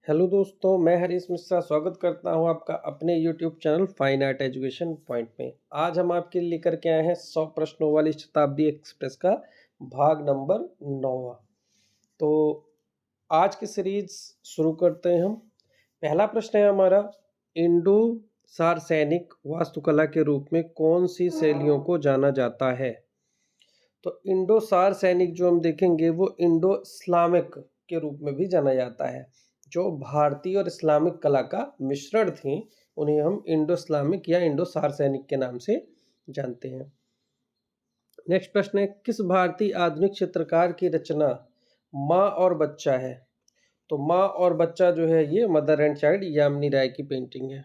Hello दोस्तों, मैं हरीश मिश्रा स्वागत करता हूं आपका अपने YouTube channel fine art education point में। आज हम आपके लिए लेकर के आए हैं 100 प्रश्नों वाली शताब्दी एक्सप्रेस का भाग नंबर 9। तो आज की सीरीज शुरू करते हैं हम। पहला प्रश्न है हमारा, इंडो सार्वसैनिक वास्तुकला के रूप में कौन सी शैलियों को जाना जाता है? तो इंडो सार्वसैनिक जो हम देखेंगे वो इंडो इस्लामिक के रूप में भी जाना जाता है। जो भारतीय और इस्लामिक कला का मिश्रण थी उन्हें हम इंडो इस्लामिक या इंडो सार्वसैनिक के नाम से जानते हैं। नेक्स्ट प्रश्न है, किस भारतीय आधुनिक चित्रकार की रचना माँ और बच्चा है? तो माँ और बच्चा जो है ये मदर एंड चाइल्ड यामिनी राय की पेंटिंग है।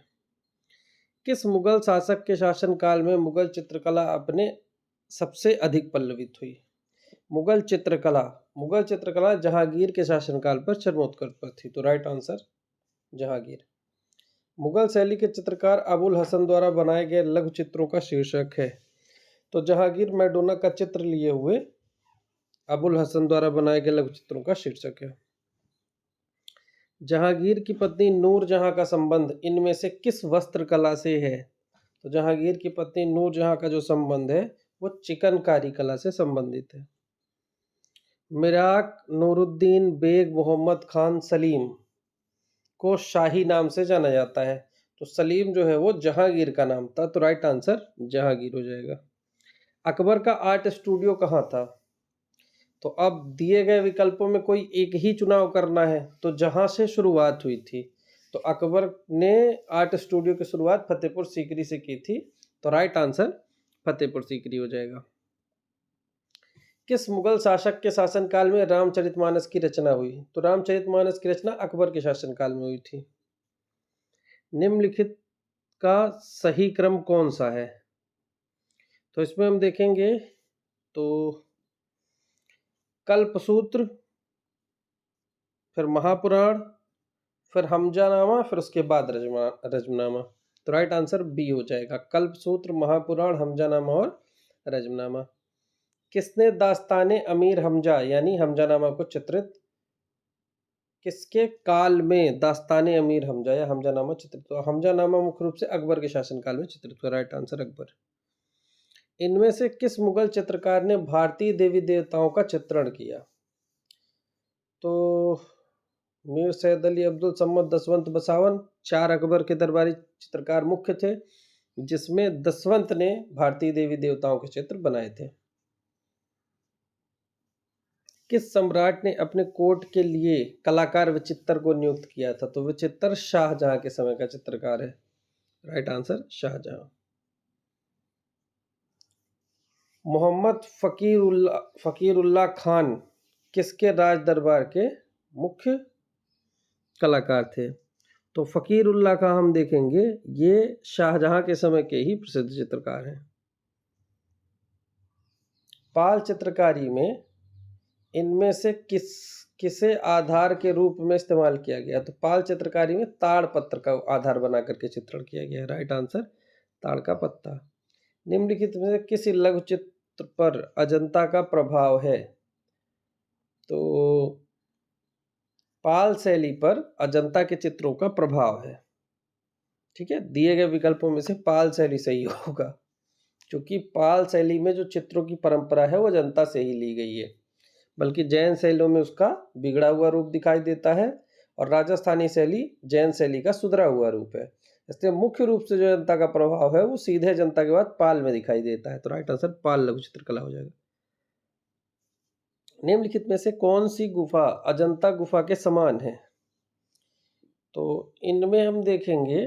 किस मुगल शासक के शासनकाल में मुगल चित्रकला अपने सबसे अधिक पल्लवित हुई? मुगल चित्रकला जहांगीर के शासनकाल पर चरमोत्कर्ष पर थी। तो राइट आंसर जहांगीर। मुगल शैली के चित्रकार अबुल हसन द्वारा बनाए गए लघु चित्रों का शीर्षक है। तो जहांगीर मैडोना का चित्र लिए हुए अबुल हसन द्वारा बनाए गए लघु चित्रों का शीर्षक है। जहांगीर की पत्नी नूरजहां का संबंध इनमें से किस वस्त्र कला से है? तो जहांगीर की पत्नी नूरजहां का जो संबंध है वो चिकनकारी कला से संबंधित है। मिराक नूरुद्दीन बेग मोहम्मद खान सलीम को शाही नाम से जाना जाता है। तो सलीम जो है वो जहांगीर का नाम था। तो राइट आंसर जहांगीर हो जाएगा। अकबर का आर्ट स्टूडियो कहाँ था? तो अब दिए गए विकल्पों में कोई एक ही चुनाव करना है, तो जहां से शुरुआत हुई थी। तो अकबर ने आर्ट स्टूडियो की शुरुआत फतेहपुर सीकरी से की थी। तो राइट आंसर फतेहपुर सीकरी हो जाएगा। किस मुगल शासक के शासनकाल में रामचरितमानस की रचना हुई? तो रामचरितमानस की रचना अकबर के शासनकाल में हुई थी। निम्नलिखित का सही क्रम कौन सा है? तो इसमें हम देखेंगे तो कल्पसूत्र, फिर महापुराण, फिर हमजानामा, फिर उसके बाद रजमनामा। तो राइट आंसर बी हो जाएगा, कल्पसूत्र, महापुराण, हमजानामा और रजमनामा। किसने दास्ताने अमीर हमजा यानी हमजानामा को चित्रित, किसके काल में दास्ताने अमीर हमजा या हमजानामा चित्रित हुआ? हमजानामा मुख्य रूप से अकबर के शासनकाल में चित्रित हुआ। Right answer Akbar. इनमें से किस मुगल चित्रकार ने भारतीय देवी देवताओं का चित्रण किया? तो मीर सैयद अली अब्दुल सम्मद दसवंत बसावन 4 अकबर के दरबारी चित्रकार मुख्य थे, जिसमें दसवंत ने भारतीय देवी देवताओं के चित्र बनाए थे। किस सम्राट ने अपने कोर्ट के लिए कलाकार विचित्र को नियुक्त किया था? तो विचित्र शाहजहां के समय का चित्रकार है। Right answer Shahjahan. मोहम्मद फकीरुल्लाह खान किसके राज दरबार के मुख्य कलाकार थे? तो फकीरुल्लाह का हम देखेंगे ये शाहजहां के समय के ही प्रसिद्ध चित्रकार हैं। पाल चित्रकारी में इनमें से किसे आधार के रूप में इस्तेमाल किया गया? तो पाल चित्रकारी में ताड़ पत्र का आधार बना करके चित्रण किया गया है। राइट आंसर ताड़ का पत्ता। निम्नलिखित में से किस लघु चित्र पर अजंता का प्रभाव है? तो पाल शैली पर अजंता के चित्रों का प्रभाव है। ठीक है, दिए गए विकल्पों में से पाल शैली सही होगा, क्योंकि पाल शैली में जो चित्रों की परंपरा है वो अजंता से ही ली गई है, बल्कि जैन शैलियों में उसका बिगड़ा हुआ रूप दिखाई देता है और राजस्थानी शैली जैन शैली का सुधरा हुआ रूप है। इसलिए मुख्य रूप से जो अजंता का प्रभाव है वो सीधे अजंता के बाद पाल में दिखाई देता है। तो राइट आंसर पाल लघु चित्रकला हो जाएगा। निम्नलिखित में से कौन सी गुफा अजंता गुफा के समान है? तो इनमें हम देखेंगे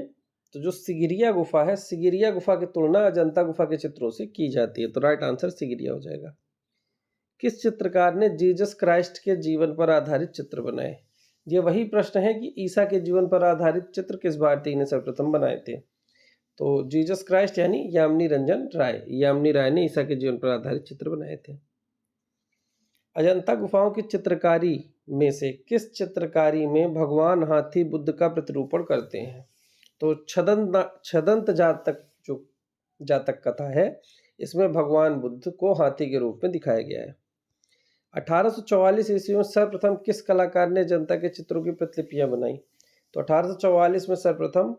तो जो सिगिरिया गुफा है, सिगिरिया गुफा की तुलना अजंता गुफा के चित्रों से की जाती है। तो राइट आंसर सिगिरिया हो जाएगा। किस चित्रकार ने जीसस क्राइस्ट के जीवन पर आधारित चित्र बनाए? ये वही प्रश्न है कि ईसा के जीवन पर आधारित चित्र किस भारतीय ने सर्वप्रथम बनाए थे? तो जीसस क्राइस्ट यानी यामिनी राय ने ईसा के जीवन पर आधारित चित्र बनाए थे। अजंता गुफाओं की चित्रकारी में से किस चित्रकारी में भगवान हाथी बुद्ध का प्रतिरूपण करते हैं? तो छदंत जातक कथा है, इसमें भगवान बुद्ध को हाथी के रूप में दिखाया गया है। 1844 ईस्वी में सर्वप्रथम किस कलाकार ने जनता के चित्रों की प्रतिलिपियां बनाई? तो 1844 में सर्वप्रथम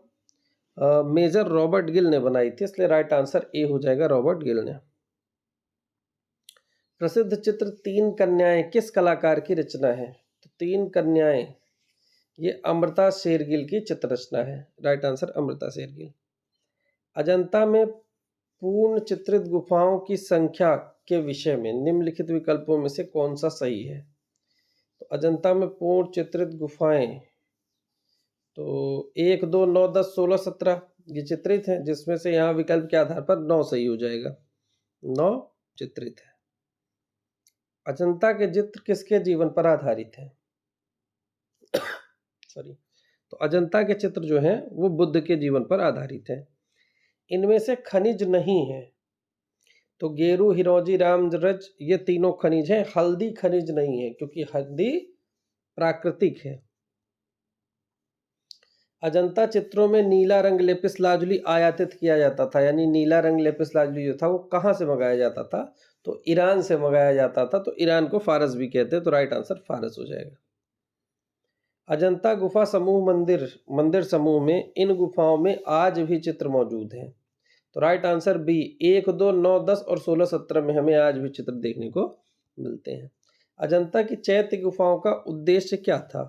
मेजर रॉबर्ट गिल ने बनाई थी, इसलिए राइट आंसर ए हो जाएगा, रॉबर्ट गिल ने। प्रसिद्ध चित्र तीन कन्याएं किस कलाकार की रचना है? तो तीन कन्याएं ये अमृता शेरगिल की चित्र रचना है, राइट आंसर अमृता शेरगिल। अजंता में पूर्ण चित्रित गुफाओं की संख्या के विषय में निम्नलिखित विकल्पों में से कौन सा सही है? तो अजंता में पूर्ण चित्रित गुफाएं तो 1, 2, 9, 10, 16, 17 ये चित्रित हैं, जिसमें से यहाँ विकल्प के आधार पर 9 सही हो जाएगा, 9 चित्रित है। अजंता के चित्र किसके जीवन पर आधारित है? सॉरी, तो अजंता के चित्र जो हैं वो बुद्ध के जीवन पर आधारित है। इनमें से खनिज नहीं है, तो गेरू, हिरोजी, रामरज ये तीनों खनिज हैं, हल्दी खनिज नहीं है क्योंकि हल्दी प्राकृतिक है। अजंता चित्रों में नीला रंग लेपिस लाजुली आयातित किया जाता था, यानी नीला रंग लेपिस लाजुली जो था वो कहाँ से मंगाया जाता था? तो ईरान से मंगाया जाता था, तो ईरान को फारस भी कहते हैं, तो राइट आंसर फारस हो जाएगा। अजंता गुफा समूह मंदिर समूह में इन गुफाओं में आज भी चित्र मौजूद हैं, तो राइट आंसर बी, 1, 2, 9, 10 और 16, 17 में हमें आज भी चित्र देखने को मिलते हैं। अजंता की चैत्य गुफाओं का उद्देश्य क्या था?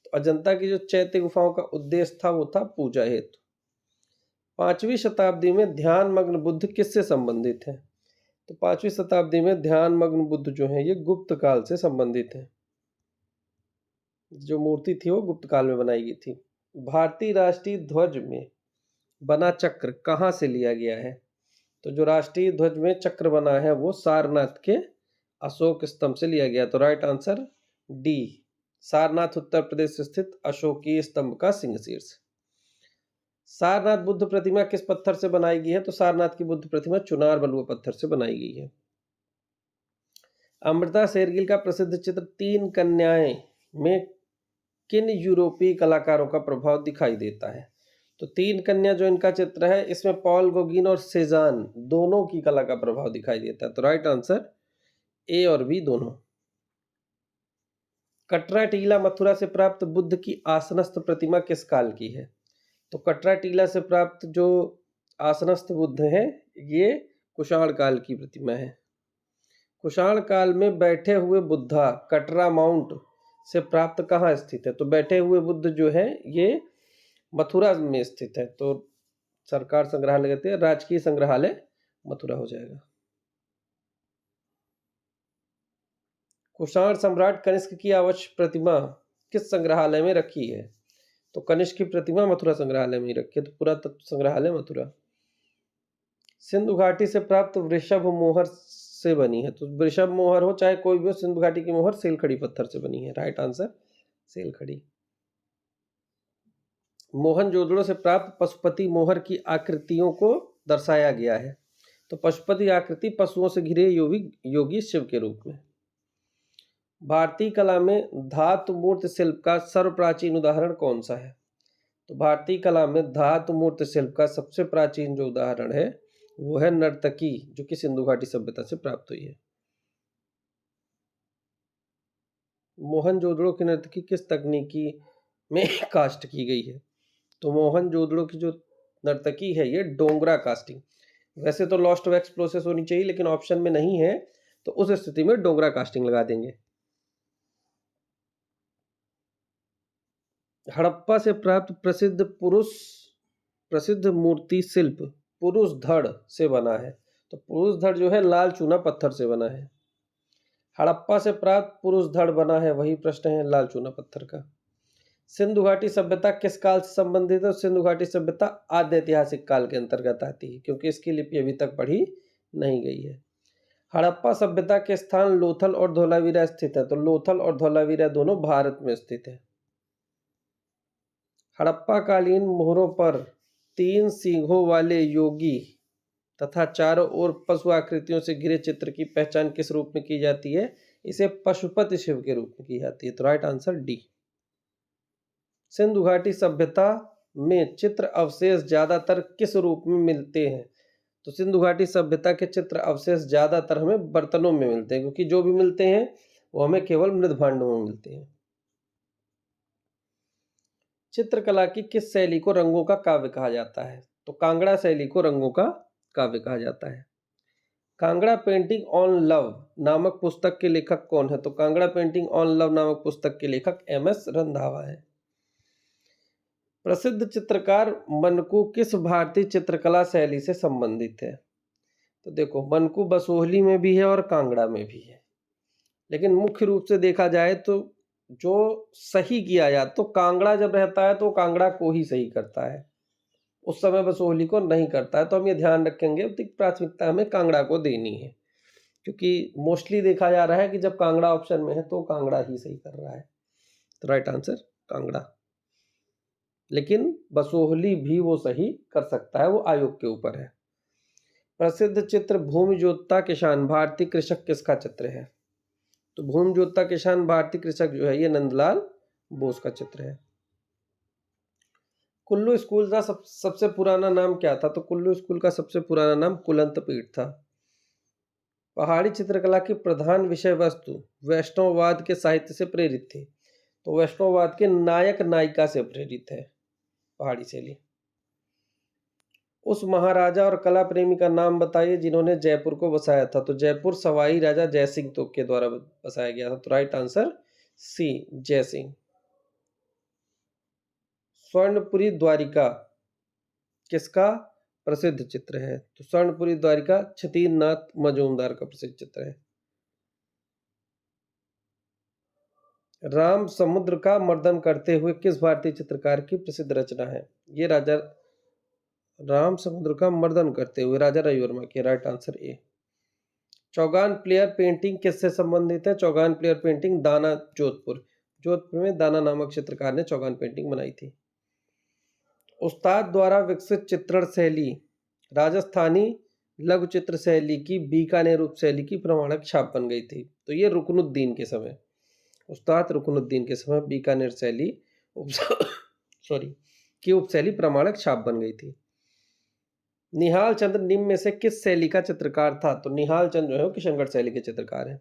तो अजंता की जो चैत्य गुफाओं का उद्देश्य था वो था पूजा हेतु। 5वीं शताब्दी में ध्यान मग्न बुद्ध किससे संबंधित है? तो 5वीं शताब्दी में ध्यान मग्न बुद्ध जो है ये गुप्त काल से संबंधित है, जो मूर्ति थी वो गुप्त काल में बनाई गई थी। भारतीय राष्ट्रीय ध्वज में बना चक्र कहाँ से लिया गया है? तो जो राष्ट्रीय ध्वज में चक्र बना है वो सारनाथ के अशोक स्तंभ से लिया गया, तो right answer D, Sarnath Uttar Pradesh स्थित अशोकीय स्तंभ का सिंह शीर्ष। सारनाथ बुद्ध प्रतिमा किस पत्थर से बनाई गई है? तो सारनाथ की बुद्ध प्रतिमा चुनार बलुआ पत्थर से बनाई गई है। अमृता शेरगिल का प्रसिद्ध चित्र तीन कन्याएं में किन यूरोपीय कलाकारों का प्रभाव दिखाई देता है? तो तीन कन्या जो इनका चित्र है इसमें पॉल गोगिन और सेजान दोनों की कला का प्रभाव दिखाई देता है, तो राइट आंसर ए और बी दोनों। कटरा टीला मथुरा से प्राप्त बुद्ध की आसनस्थ प्रतिमा किस काल की है? तो कटरा टीला से प्राप्त जो आसनस्थ बुद्ध है ये कुषाण काल की प्रतिमा है। कुषाण काल में बैठे हुए बुद्धा कटरा माउंट से प्राप्त कहाँ स्थित है? तो बैठे हुए बुद्ध जो है ये मथुरा में स्थित है, तो सरकार संग्रहालय कहते हैं, राजकीय संग्रहालय मथुरा हो जाएगा। कुषाण सम्राट कनिष्क की अवश्य प्रतिमा किस संग्रहालय में रखी है? तो कनिष्क की प्रतिमा मथुरा संग्रहालय में ही रखी है, तो पुरातत्व संग्रहालय मथुरा। सिंधु घाटी से प्राप्त वृषभ मोहर से बनी है, तो वृषभ मोहर हो चाहे कोई भी हो, सिंधु घाटी की मोहर सेलखड़ी पत्थर से बनी है, राइट आंसर सेलखड़ी। मोहनजोदड़ो से प्राप्त पशुपति मोहर की आकृतियों को दर्शाया गया है, तो पशुपति आकृति पशुओं से घिरे योगी शिव के रूप में। भारतीय कला में धातु मूर्ति शिल्प का सर्वप्राचीन उदाहरण कौन सा है? तो भारतीय कला में धातु मूर्ति शिल्प का सबसे प्राचीन जो उदाहरण है वो है नर्तकी, जो कि सिंधु घाटी सभ्यता से प्राप्त हुई है। मोहनजोदड़ो की नर्तकी किस तकनीकी में कास्ट की गई है? तो मोहनजोदड़ो की जो नर्तकी है ये डोंगरा कास्टिंग, वैसे तो लॉस्ट वैक्स प्रोसेस होनी चाहिए लेकिन ऑप्शन में नहीं है, तो उस स्थिति में डोंगरा कास्टिंग लगा देंगे। हड़प्पा से प्राप्त प्रसिद्ध मूर्ति शिल्प पुरुष धड़ से बना है, तो पुरुष धड़ जो है लाल चूना पत्थर से बना है। हड़प्पा से प्राप्त पुरुष धड़ बना है, वही प्रश्न है लाल चूना पत्थर का। सिंधु घाटी सभ्यता किस काल से संबंधित है? सिंधु घाटी सभ्यता आद्य ऐतिहासिक काल के अंतर्गत आती है क्योंकि इसकी लिपि अभी तक पढ़ी नहीं गई है। हड़प्पा सभ्यता के स्थान लोथल और धोलावीरा स्थित है, तो लोथल और धोलावीरा दोनों भारत में स्थित है। हड़प्पा कालीन मोहरों पर 3 सींगों वाले योगी तथा चारों ओर पशु आकृतियों से घिरे चित्र की पहचान किस रूप में की जाती है? इसे पशुपति शिव के रूप में की जाती है, तो राइट आंसर डी। सिंधु घाटी सभ्यता में चित्र अवशेष ज्यादातर किस रूप में मिलते हैं? तो सिंधु घाटी सभ्यता के चित्र अवशेष ज्यादातर हमें बर्तनों में मिलते हैं, क्योंकि जो भी मिलते हैं वो हमें केवल मृद भांडों में मिलते हैं। चित्रकला की किस शैली को रंगों का काव्य कहा जाता है? तो कांगड़ा शैली को रंगों का काव्य कहा जाता है। कांगड़ा पेंटिंग ऑन लव नामक पुस्तक के लेखक कौन है? तो कांगड़ा पेंटिंग ऑन लव नामक पुस्तक के लेखक एम.एस. रंधावा है। प्रसिद्ध चित्रकार मनकू किस भारतीय चित्रकला शैली से संबंधित है? तो देखो, मनकू बसोहली में भी है और कांगड़ा में भी है, लेकिन मुख्य रूप से देखा जाए तो जो सही किया जाए तो कांगड़ा जब रहता है तो कांगड़ा को ही सही करता है, उस समय बसोहली को नहीं करता है। तो हम ये ध्यान रखेंगे, अधिक प्राथमिकता हमें कांगड़ा को देनी है, क्योंकि मोस्टली देखा जा रहा है कि जब कांगड़ा ऑप्शन में है तो कांगड़ा ही सही कर रहा है। तो राइट आंसर कांगड़ा, लेकिन बसोहली भी वो सही कर सकता है, वो आयोग के ऊपर है। प्रसिद्ध चित्र भूमि जोतता किसान भारतीय कृषक किसका चित्र है? तो भूमि जोतता किसान भारतीय कृषक जो है ये नंदलाल बोस का चित्र है। कुल्लू स्कूल का सबसे पुराना नाम क्या था? तो कुल्लू स्कूल का सबसे पुराना नाम कुलंत पीठ था। पहाड़ी चित्रकला की प्रधान विषय वस्तु वैष्णववाद के साहित्य से प्रेरित थी। तो वैष्णववाद के नायक नायिका से प्रेरित है पहाड़ी शैली। उस महाराजा और कला प्रेमी का नाम बताइए जिन्होंने जयपुर को बसाया था। तो जयपुर सवाई राजा जयसिंह तो के द्वारा बसाया गया था। तो right answer C, Jaisingh. Swarnapuri Dwarka किसका प्रसिद्ध चित्र है? तो स्वर्णपुरी द्वारिका छतीरनाथ मजूमदार का प्रसिद्ध चित्र है। राम समुद्र का मर्दन करते हुए किस भारतीय चित्रकार की प्रसिद्ध रचना है? ये राजा राम समुद्र का मर्दन करते हुए राजा रविवर्मा की। Right answer A. Chaugan player painting किससे संबंधित है? चौगान प्लेयर पेंटिंग दाना जोधपुर में दाना नामक चित्रकार ने चौगान पेंटिंग बनाई थी। उस्ताद द्वारा विकसित चित्रण शैली राजस्थानी लघु चित्र शैली की बीकानेर उप शैली की प्रमाणक छाप बन गई थी। तो ये रुकनुद्दीन के समय, उस्ताद रुकनुद्दीन के समय बीकानेर शैली की उपशैली प्रमाणक छाप बन गई थी। निहाल चंद निम्न में से किस शैली का चित्रकार था? तो निहाल चंद जो है किशनगढ़ शैली के चित्रकार हैं।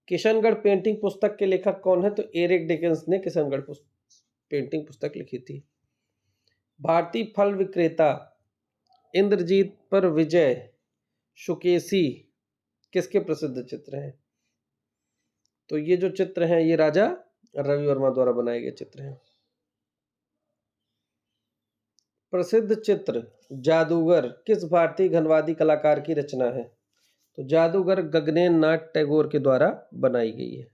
किशनगढ़ पेंटिंग पुस्तक के लेखक कौन है? तो एरिक डिकेंस ने किशनगढ़ पेंटिंग पुस्तक लिखी थी। भारतीय फल विक्रेता इंद्रजीत पर विजय शुकेसी किसके प्रसिद्ध चित्र हैं? तो ये जो चित्र हैं ये राजा रविवर्मा द्वारा बनाए गए चित्र हैं। प्रसिद्ध चित्र जादूगर किस भारतीय घनवादी कलाकार की रचना है? तो जादूगर गगनेन नाथ टैगोर के द्वारा बनाई गई है।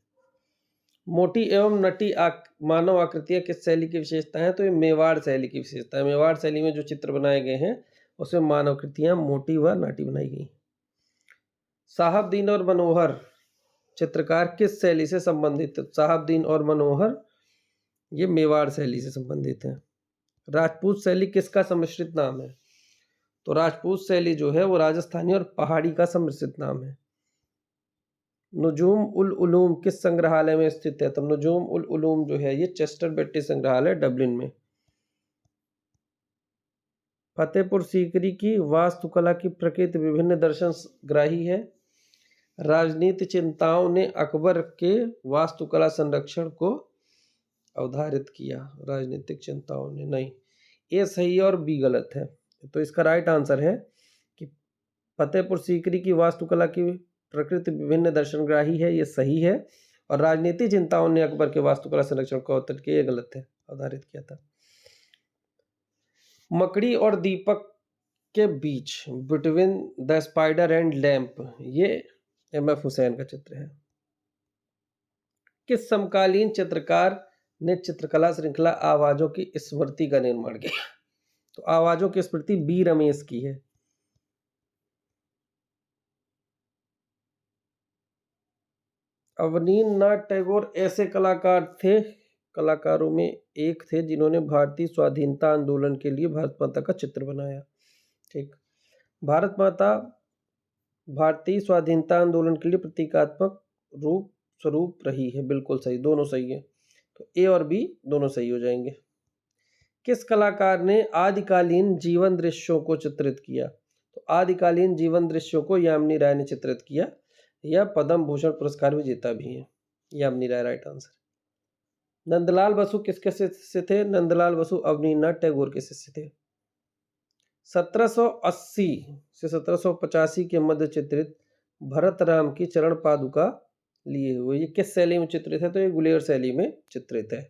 मोटी एवं नटी मानव आकृतियां किस शैली की विशेषता है? तो ये मेवाड़ शैली की विशेषता है। मेवाड़ शैली में जो चित्र बनाए गए हैं उसमें मानव आकृतियां मोटी व नाटी बनाई गई। साहबदीन और मनोहर चित्रकार किस शैली से संबंधित है? साहबदीन और मनोहर ये मेवाड़ शैली से संबंधित है। राजपूत शैली किसका सम्मिश्रित नाम है? तो राजपूत शैली जो है वो राजस्थानी और पहाड़ी का सम्मिश्रित नाम है। नुजूम उल उलूम किस संग्रहालय में स्थित है? तो नुजूम उल उलूम जो है ये चेस्टर बेट्टी संग्रहालय डबलिन में। फतेहपुर सीकरी की वास्तुकला की प्रकृति विभिन्न दर्शनग्राही है। राजनीति चिंताओं ने अकबर के वास्तुकला संरक्षण को अवधारित किया। राजनीतिक चिंताओं ने नहीं, ए सही और बी गलत है। तो इसका राइट आंसर है कि फतेहपुर सीकरी की वास्तुकला की प्रकृति विभिन्न दर्शनग्राही है, ये सही है। और राजनीतिक चिंताओं ने अकबर के वास्तुकला संरक्षण को अवतरित किया, ये गलत है, आधारित किया था। मकड़ी और दीपक के बीच between the spider and lamp ये एम.एफ. हुसैन का चित्र है। किस समकालीन चित्रकार ने चित्रकला श्रृंखला आवाजों की स्मृति का निर्माण किया? तो आवाजों की स्मृति बी रमेश की है। अवनींद्रनाथ टैगोर ऐसे कलाकारों में एक थे जिन्होंने भारतीय स्वाधीनता आंदोलन के लिए भारत माता का चित्र बनाया। ठीक, भारत माता भारतीय स्वाधीनता आंदोलन के लिए प्रतीकात्मक स्वरूप रही है। बिल्कुल सही, दोनों सही है। तो ए और बी दोनों सही हो जाएंगे। किस कलाकार ने आदिकालीन जीवन दृश्यों को चित्रित किया? तो आदिकालीन जीवन दृश्यों को यामिनी राय ने चित्रित किया। यह पद्म भूषण पुरस्कार विजेता भी है यामिनी राय। Right answer. नंदलाल बसु किसके शिष्य थे? नंदलाल बसु अवनींद्रनाथ टैगोर के शिष्य थे। 1780 से 1785 के मध्य चित्रित भरत राम की चरण पादुका लिए हुए, ये किस शैली में चित्रित है? तो ये गुलेर शैली में चित्रित है।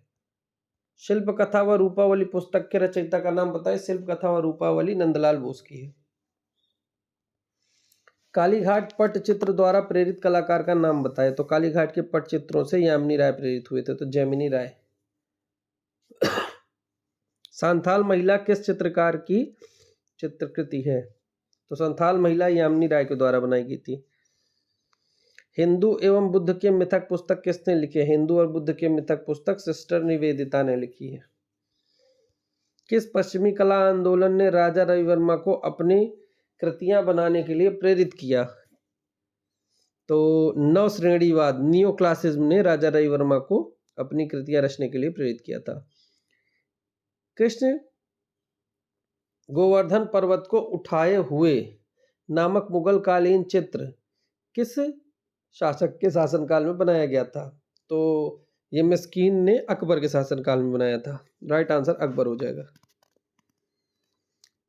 शिल्प कथा व रूपावली पुस्तक के रचयिता का नाम बताइए। शिल्प कथा व रूपावली नंदलाल बोस की है। कालीघाट पट्टचित्र द्वारा प्रेरित कलाकार का नाम बताए। तो कालीघाट के पट्टचित्रों से यामिनी राय प्रेरित हुए थे, तो जैमिनी राय। सांथाल महिला किस चित्रकार की चित्रकृति है? तो संथाल महिला यामिनी राय के द्वारा बनाई गई थी। हिंदू एवं बुद्ध के मिथक पुस्तक किसने लिखी है? हिंदू और बुद्ध के मिथक पुस्तक सिस्टर निवेदिता ने लिखी है। किस पश्चिमी कला आंदोलन ने राजा रविवर्मा को अपनी कृतियां बनाने के लिए प्रेरित किया? तो नव श्रेणीवाद नियो क्लासिज्म ने राजा रविवर्मा को अपनी कृतियां रचने के लिए प्रेरित किया था। कृष्ण गोवर्धन पर्वत को उठाए हुए नामक मुगल कालीन चित्र किस शासक के शासनकाल में बनाया गया था? तो ये मिस्कीन ने अकबर के शासनकाल में बनाया था। राइट आंसर अकबर हो जाएगा।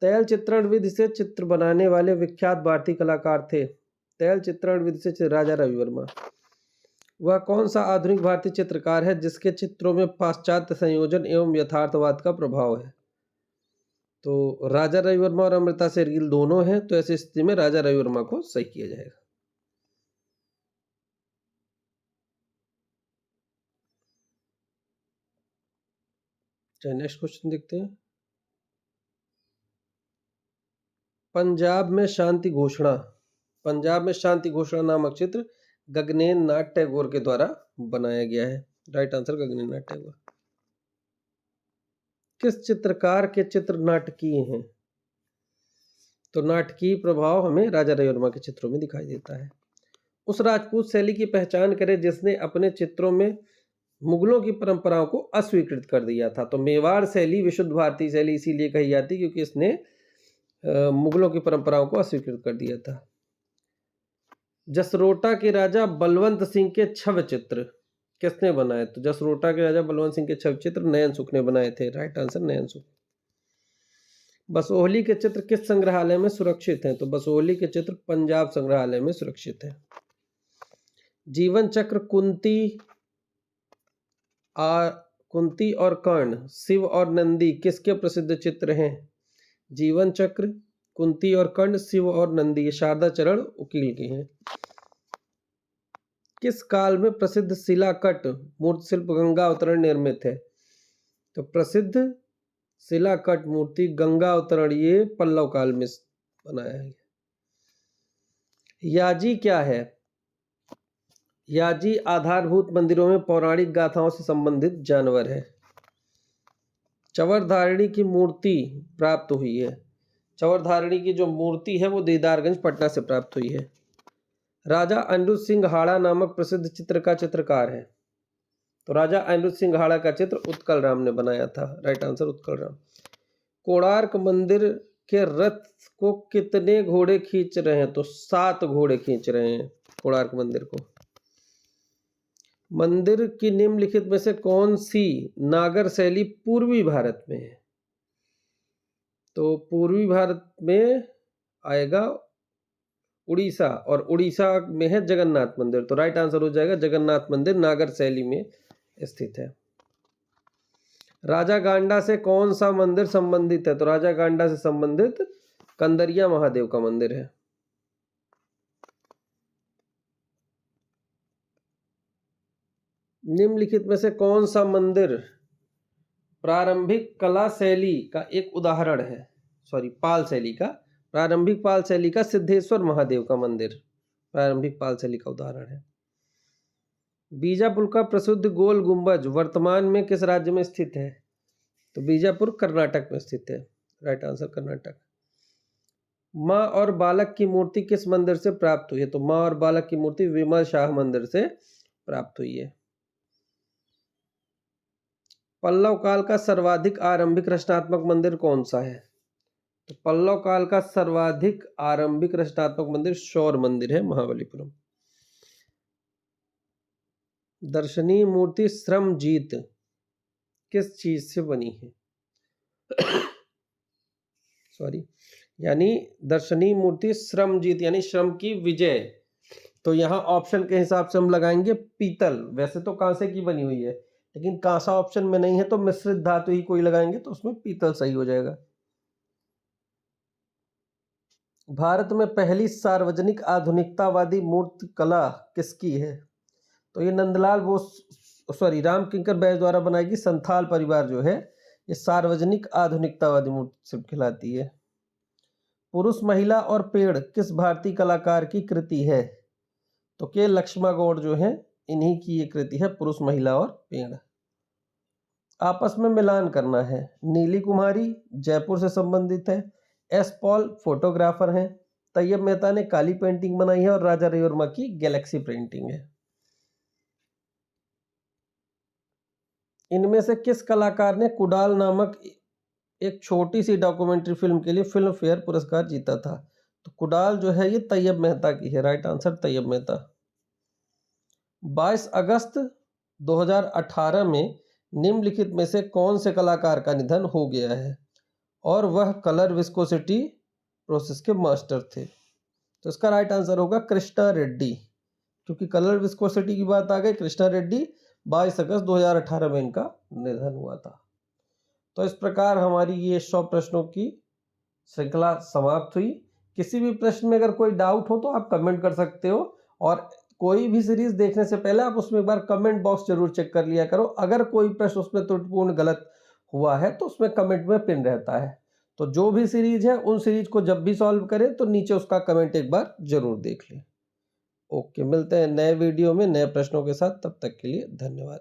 तैल चित्रण विधि से चित्र बनाने वाले विख्यात भारतीय कलाकार थे। तैल चित्रण विधि से राजा रविवर्मा। वह कौन सा आधुनिक भारतीय चित्रकार है जिसके चित्रों में पाश्चात्य संयोजन एवं यथार्थवाद का प्रभाव है? तो राजा रविवर्मा और अमृता शेरगिल दोनों हैं, तो ऐसी स्थिति में राजा रविवर्मा को सही किया जाएगा। चलिए नेक्स्ट क्वेश्चन देखते हैं। पंजाब में शांति घोषणा, पंजाब में शांति घोषणा नामक चित्र गगनेन नाथ टैगोर के द्वारा बनाया गया है। Right answer गगनेन Nath Tagore. किस चित्रकार के चित्र नाटकीय हैं? तो नाटकीय प्रभाव हमें राजा रविवर्मा के चित्रों में दिखाई देता है। उस राजपूत शैली की पहचान करें जिसने अपने चित्रों में मुगलों की परंपराओं को अस्वीकृत कर दिया था। तो मेवाड़ शैली विशुद्ध भारतीय शैली इसीलिए कही जाती क्योंकि इसने मुगलों की परंपराओं को अस्वीकृत कर दिया था। जसरोटा के राजा बलवंत सिंह के छव चित्र किसने बनाए? तो जसरोटा के राजा बलवंत सिंह के छव चित्र नयन सुख ने बनाए थे। राइट आंसर नयन सुख। बसोहली के चित्र किस संग्रहालय में सुरक्षित हैं? तो बसोहली के चित्र पंजाब संग्रहालय में सुरक्षित है। जीवन चक्र कुंती और कर्ण, शिव और नंदी किसके प्रसिद्ध चित्र हैं? जीवन चक्र, कुंती और कर्ण, शिव और नंदी, शारदा चरण उकील के हैं। किस काल में प्रसिद्ध शिलाकट मूर्ति शिल्प गंगा अवतरण निर्मित है? तो प्रसिद्ध शिलाकट मूर्ति गंगा अवतरण ये पल्लव काल में बनाया है। याजी क्या है? याजी आधारभूत मंदिरों में पौराणिक गाथाओं से संबंधित जानवर है। चवरधारिणी की मूर्ति प्राप्त हुई है। चवरधारिणी की जो मूर्ति है वो दीदारगंज पटना से प्राप्त हुई है। राजा अनिरुद्ध सिंह हाड़ा नामक प्रसिद्ध चित्र का चित्रकार है। तो राजा अनिरुद्ध सिंह हाड़ा का चित्र उत्कल राम ने बनाया था। Right answer Utkal Ram. कोणार्क मंदिर के रथ को कितने घोड़े खींच रहे हैं? तो 7 घोड़े खींच रहे हैं कोणार्क मंदिर को। मंदिर की निम्नलिखित में से कौन सी नागर शैली पूर्वी भारत में है? तो पूर्वी भारत में आएगा उड़ीसा, और उड़ीसा में है जगन्नाथ मंदिर। तो राइट आंसर हो जाएगा जगन्नाथ मंदिर नागर शैली में स्थित है। राजा गांडा से कौन सा मंदिर संबंधित है? तो राजा गांडा से संबंधित कंदरिया महादेव का मंदिर है। निम्नलिखित में से कौन सा मंदिर प्रारंभिक कला शैली का एक उदाहरण है? पाल शैली का, प्रारंभिक पाल शैली का सिद्धेश्वर महादेव का मंदिर प्रारंभिक पाल शैली का उदाहरण है। बीजापुर का प्रसिद्ध गोल गुंबज वर्तमान में किस राज्य में स्थित है? तो बीजापुर कर्नाटक में स्थित है। Right answer Karnataka. माँ और बालक की मूर्ति किस मंदिर से प्राप्त हुई है? तो माँ और बालक की मूर्ति विमल शाह मंदिर से प्राप्त हुई है। पल्लव काल का सर्वाधिक आरंभिक रचनात्मक मंदिर कौन सा है? तो पल्लव काल का सर्वाधिक आरंभिक रचनात्मक मंदिर शौर मंदिर है, महाबलीपुरम। दर्शनीय मूर्ति श्रमजीत किस चीज से बनी है? सॉरी, यानी दर्शनीय मूर्ति श्रम जीत यानी श्रम की विजय। तो यहाँ ऑप्शन के हिसाब से हम लगाएंगे पीतल। वैसे तो कांसे की बनी हुई है, लेकिन कांसा ऑप्शन में नहीं है तो मिश्रित धातु ही कोई लगाएंगे, तो उसमें पीतल सही हो जाएगा। भारत में पहली सार्वजनिक आधुनिकतावादी मूर्ति कला किसकी है? तो ये नंदलाल बोस सॉरी राम किंकर बैस द्वारा बनाई गई संथाल परिवार जो है, ये सार्वजनिक आधुनिकतावादी मूर्ति से कहलाती है। पुरुष, महिला और पेड़ किस भारतीय कलाकार की कृति है? तो के लक्ष्मा गौड़ जो है, इन्हीं की ये कृति है, पुरुष, महिला और पेड़। आपस में मिलान करना है। नीली कुमारी जयपुर से संबंधित है, एस पॉल फोटोग्राफर हैं, तैयब मेहता ने काली पेंटिंग बनाई है और राजा रविवर्मा की गैलेक्सी पेंटिंग है। इनमें से किस कलाकार ने कुडाल नामक एक छोटी सी डॉक्यूमेंट्री फिल्म के लिए फिल्म फेयर पुरस्कार जीता था? तो कुडाल जो है ये तैयब मेहता की है। Right answer Tyeb Mehta. 22 अगस्त 2018 में निम्नलिखित में से कौन से कलाकार का निधन हो गया है और वह कलर विस्कोसिटी प्रोसेस के मास्टर थे? तो इसका राइट आंसर होगा कृष्णा रेड्डी, क्योंकि कलर विस्कोसिटी की बात आ गई। कृष्णा रेड्डी 22 अगस्त 2018 में इनका निधन हुआ था। तो इस प्रकार हमारी ये 100 प्रश्नों की श्रृंखला समाप्त हुई। किसी भी प्रश्न में अगर कोई डाउट हो तो आप कमेंट कर सकते हो, और कोई भी सीरीज देखने से पहले आप उसमें एक बार कमेंट बॉक्स जरूर चेक कर लिया करो। अगर कोई प्रश्न उसमें त्रुटिपूर्ण गलत हुआ है तो उसमें कमेंट में पिन रहता है। तो जो भी सीरीज है उन सीरीज को जब भी सॉल्व करें तो नीचे उसका कमेंट एक बार जरूर देख लें। ओके, मिलते हैं नए वीडियो में नए प्रश्नों के साथ। तब तक के लिए धन्यवाद।